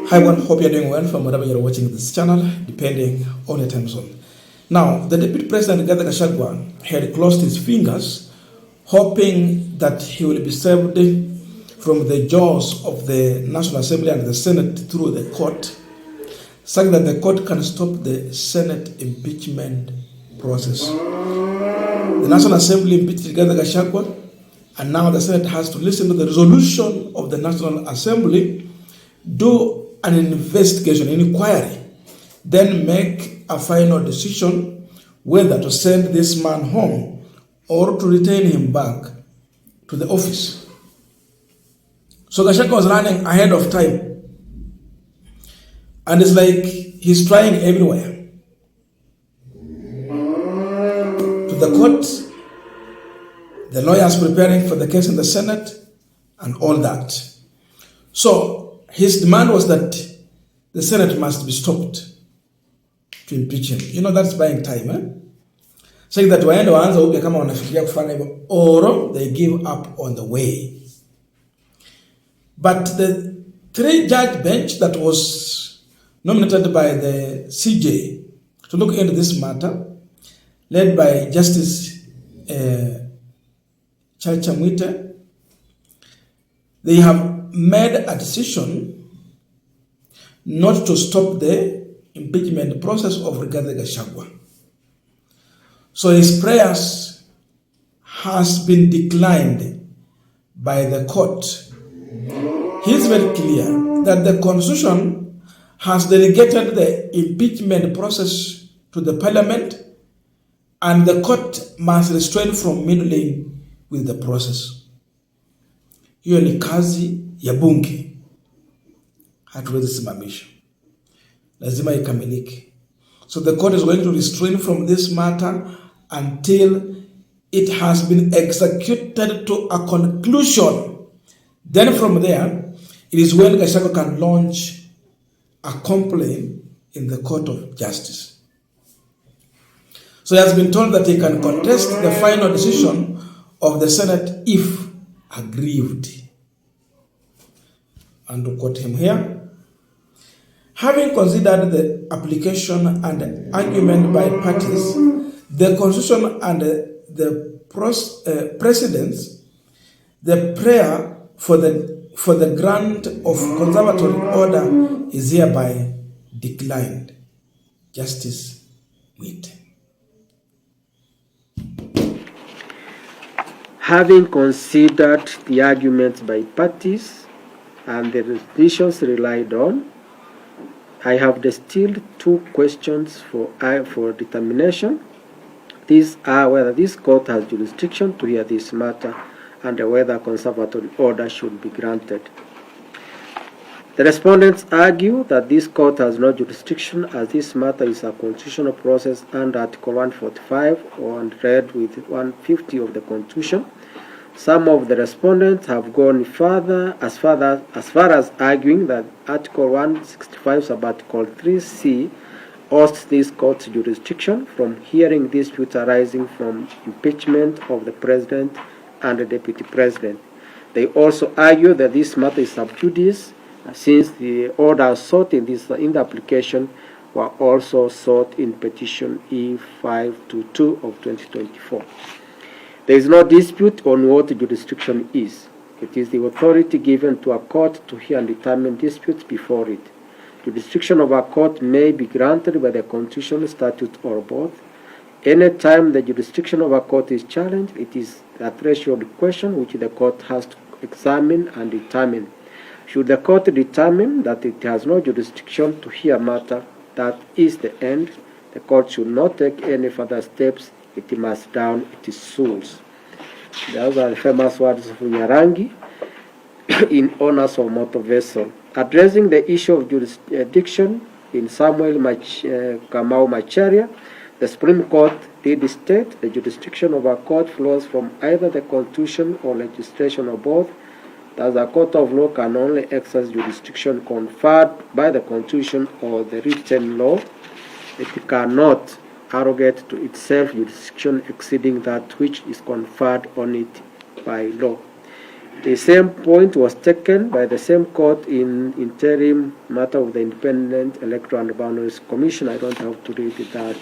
Hi everyone, hope you're doing well from wherever you're watching this channel, depending on your time zone. Now, the Deputy President Gachagwa had closed his fingers, hoping that he will be saved from the jaws of the National Assembly and the Senate through the court, such that the court can stop the Senate impeachment process. The National Assembly impeached Gachagwa, and now the Senate has to listen to the resolution of the National Assembly, do an investigation, an inquiry, then make a final decision whether to send this man home or to retain him back to the office. So Gachagwa was running ahead of time, and it's like he's trying everywhere. To the court, the lawyers preparing for the case in the Senate, and all that. So his demand was that the Senate must be stopped to impeach him. You know, that's buying time, eh? Saying that waende waanza upya kama wanafikiria kufanya hivyo, or they give up on the way. But the three-judge bench that was nominated by the CJ to look into this matter, led by Justice Chacha Mwite, they have made a decision not to stop the impeachment process of Rigathi Gachagwa. So his prayers has been declined by the court. He is very clear that the Constitution has delegated the impeachment process to the Parliament, and the court must restrain from meddling with the process. Hiyo ni kazi ya bunge, hatuwezi simamisha, lazima ikamilike. So the court is going to restrain from this matter until it has been executed to a conclusion. Then from there, it is when Gachagwa can launch a complaint in the Court of Justice. So he has been told that he can contest the final decision of the Senate if aggrieved. And to quote him here, having considered the application and argument by parties, the Constitution and the precedents, the prayer for the grant of conservatory order is hereby declined. Justice Mwite. Having considered the arguments by parties and the resolutions relied on, I have distilled two questions for determination. These are whether this court has jurisdiction to hear this matter and whether conservatory order should be granted. The respondents argue that this court has no jurisdiction as this matter is a constitutional process under Article 145 or read with 150 of the Constitution. Some of the respondents have gone further as far as arguing that Article 165 sub-Article 3C osts this court's jurisdiction from hearing disputes arising from impeachment of the President and the Deputy President. They also argue that this matter is sub judice, since the orders sought in the application were also sought in petition E522 of 2024. There is no dispute on what jurisdiction is. It is the authority given to a court to hear and determine disputes before it. Jurisdiction of a court may be granted by the Constitution, statute, or both. Any time the jurisdiction of a court is challenged, it is a threshold question which the court has to examine and determine. Should the court determine that it has no jurisdiction to hear a matter, that is the end. The court should not take any further steps. It must down its rules. Those are the famous words of Nyarangi in honors of motor vessel. Addressing the issue of jurisdiction in Samuel Kamau Macharia, the Supreme Court did state the jurisdiction of a court flows from either the Constitution or legislation or both. Thus, a court of law can only exercise jurisdiction conferred by the Constitution or the written law. It cannot arrogate to itself jurisdiction exceeding that which is conferred on it by law. The same point was taken by the same court in interim matter of the Independent Electoral and Boundaries Commission. I don't have to read that.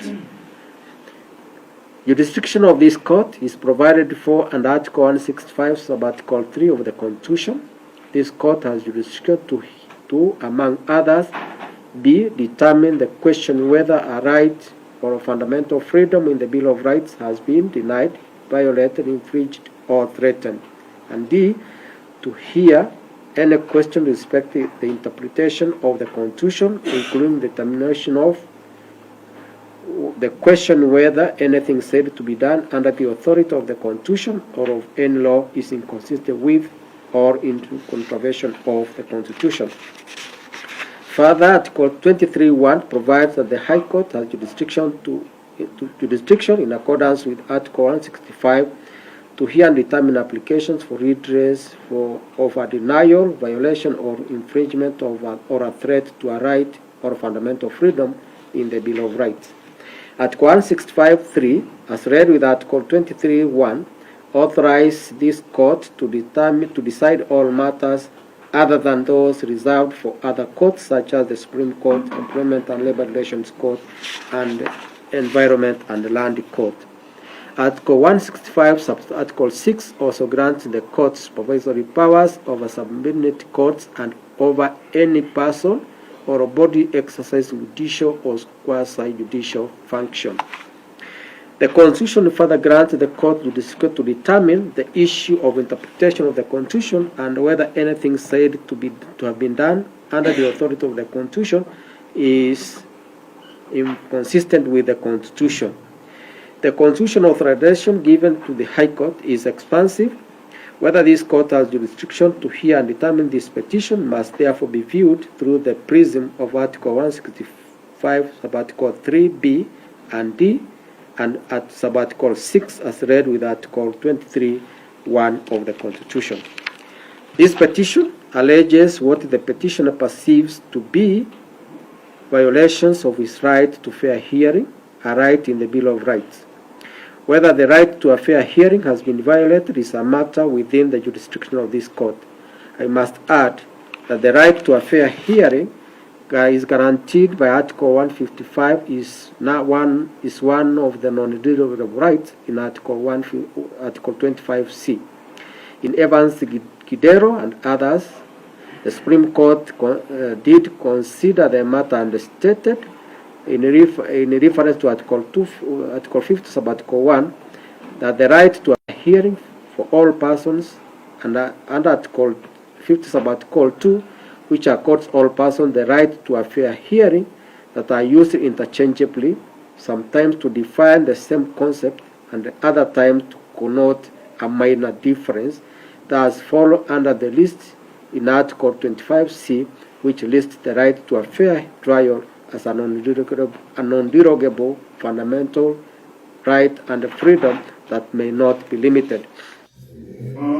Jurisdiction of this court is provided for under Article 165, Sub-Article 3 of the Constitution. This court has jurisdiction to, among others, B, determine the question whether a right or a fundamental freedom in the Bill of Rights has been denied, violated, infringed, or threatened. And D, to hear any question respecting the interpretation of the Constitution, including the determination of the question whether anything said to be done under the authority of the Constitution or of any law is inconsistent with or into contravention of the Constitution. Further, Article 23(1) provides that the High Court has jurisdiction in accordance with Article 165 to hear and determine applications for redress of a denial, violation, or infringement of or a threat to a right or fundamental freedom in the Bill of Rights. Article 165(3), as read with Article 23(1), authorizes this court to decide all matters other than those reserved for other courts, such as the Supreme Court, Employment and Labor Relations Court, and Environment and Land Court. Article 165, Article 6 also grants the court supervisory powers over subordinate courts and over any person or a body exercising judicial or quasi-judicial function. The Constitution further grants the court jurisdiction to determine the issue of interpretation of the Constitution and whether anything said to have been done under the authority of the Constitution is inconsistent with the Constitution. The constitutional authorization given to the High Court is expansive. Whether this court has jurisdiction to hear and determine this petition must therefore be viewed through the prism of Article 165, Sub-Article 3B and D, and at Sub-Article 6 as read with Article 23(1) of the Constitution. This petition alleges what the petitioner perceives to be violations of his right to fair hearing, a right in the Bill of Rights. Whether the right to a fair hearing has been violated is a matter within the jurisdiction of this court. I must add that the right to a fair hearing is guaranteed by Article 155 is one of the non-derogable rights in Article 25C. In Evans Gidero and others, the Supreme Court did consider the matter and stated in reference to Article 50, Sub-Article 1, that the right to a hearing for all persons under Article 50, Sub-Article 2, which accords all persons the right to a fair hearing, that are used interchangeably, sometimes to define the same concept and other times to connote a minor difference, thus fall under the list in Article 25C, which lists the right to a fair trial as a non-derogable fundamental right and a freedom that may not be limited.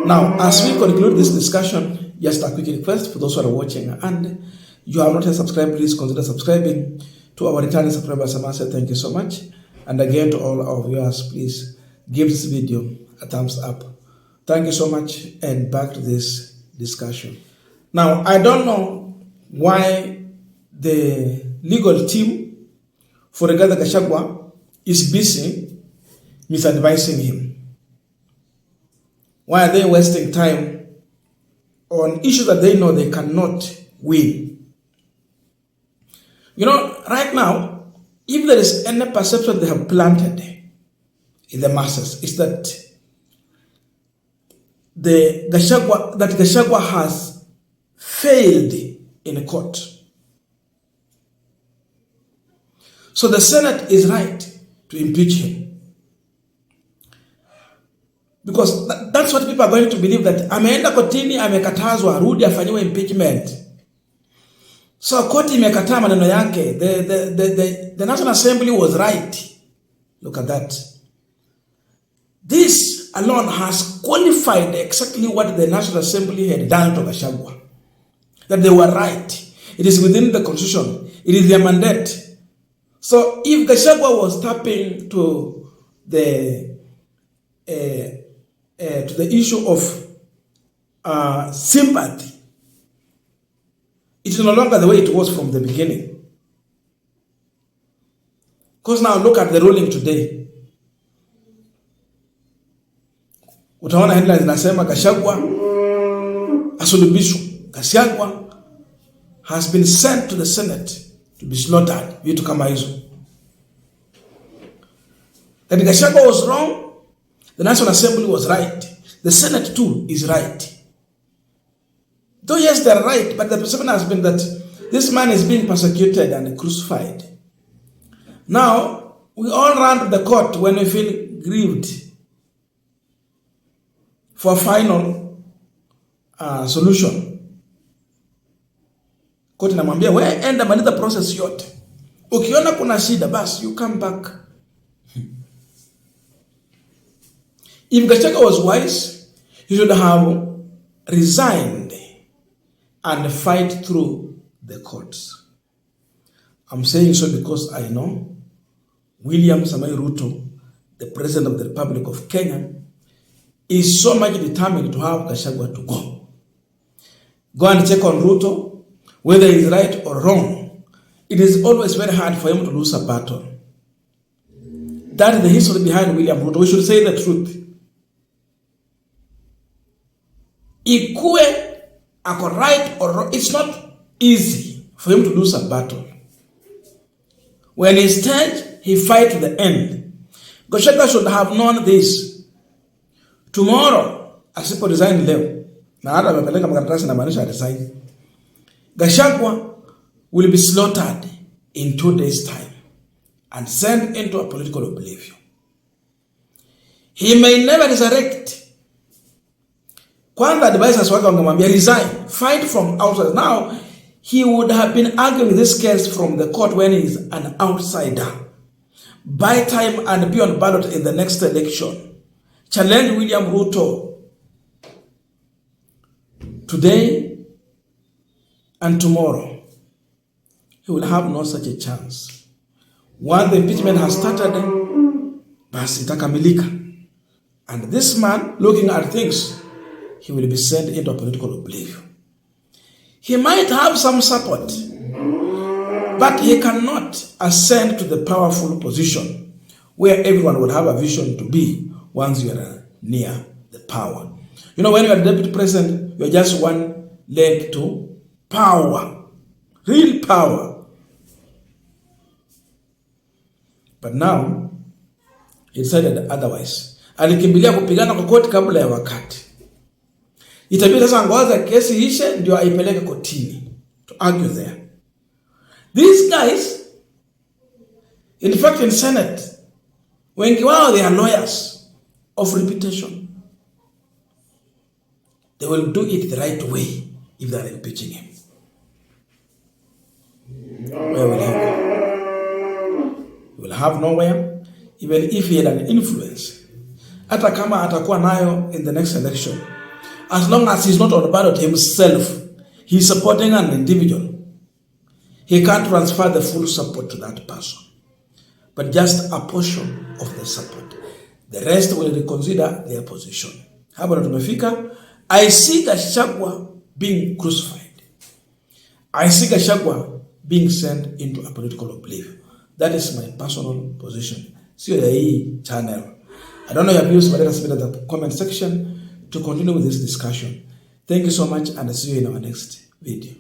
Now, as we conclude this discussion, just a quick request for those who are watching, and you have not yet subscribed, please consider subscribing. To our returning subscribers, I must say thank you so much. And again, to all our viewers, please give this video a thumbs up. Thank you so much, and back to this discussion. Now, I don't know why the legal team for Gachagwa is busy misadvising him. Why are they wasting time on issues that they know they cannot win? You know, right now, if there is any perception they have planted in the masses, is that Gachagua has failed in court. So the Senate is right to impeach him. Because that's what people are going to believe, that ameenda kotini, amekatazwa arudi afanyiwe impeachment. So koti imekataa maneno yake. The National Assembly was right. Look at that. This alone has qualified exactly what the National Assembly had done to Gachagua. That they were right. It is within the Constitution. It is their mandate. So if Gachagua was tapping to the issue of sympathy. It is no longer the way it was from the beginning. Because now look at the ruling today. Utaona headlines zinasema Gachagwa asulubishwa. Gachagwa has been sent to the Senate to be slaughtered. Vitu kama hizo. That Gachagwa was wrong, the National Assembly was right. The Senate too is right. Though yes, they're right, but the perception has been that this man is being persecuted and crucified. Now, we all run to the court when we feel grieved for a final solution. Court inamwambia, we enda maliza process yote. Ukiona kuna shida, bas, you come back. If Gachagwa was wise, he should have resigned and fight through the courts. I'm saying so because I know William Samoei Ruto, the President of the Republic of Kenya, is so much determined to have Gachagwa to go. Go and check on Ruto, whether he's right or wrong. It is always very hard for him to lose a battle. That is the history behind William Ruto. We should say the truth. Ikue ako right or wrong, it's not easy for him to lose a battle. When he stands, he fights to the end. Gachagwa should have known this. Tomorrow, asipo resign leo, na hata amepeleka makaratasi na maanisha resign, Gachagwa will be slaughtered in 2 days' time and sent into a political oblivion. He may never resurrect. Kwanza advisors wake wangemwambia resign, fight from outside. Now, he would have been arguing this case from the court when he is an outsider. Buy time and be on ballot in the next election. Challenge William Ruto today and tomorrow. He will have no such a chance. Once the impeachment has started, basi itakamilika. And this man, looking at things, he will be sent into a political oblivion. He might have some support, but he cannot ascend to the powerful position where everyone will have a vision to be once you are near the power. You know, when you are deputy president, you are just one leg to power, real power. But now, he decided otherwise. Alikimbilia kupigana kwa koti kabla ya wakati. Itabidi sasa ngoja kesi ishe ndio aipeleke kotini to argue there. These guys, in fact in Senate, wengi wao they are lawyers of reputation. They will do it the right way if they are impeaching him. Where will he go? He will have nowhere, even if he had an influence. Hata kama atakuwa nayo in the next election. As long as he's not on the ballot himself, he's supporting an individual. He can't transfer the full support to that person, but just a portion of the support. The rest will reconsider their position. Hapa ndo tumefika. I see Gachagwa being crucified. I see Gachagwa being sent into a political oblivion. That is my personal position. See the channel. I don't know your views, but let us submit in the comment section to continue with this discussion. Thank you so much, and I'll see you in our next video.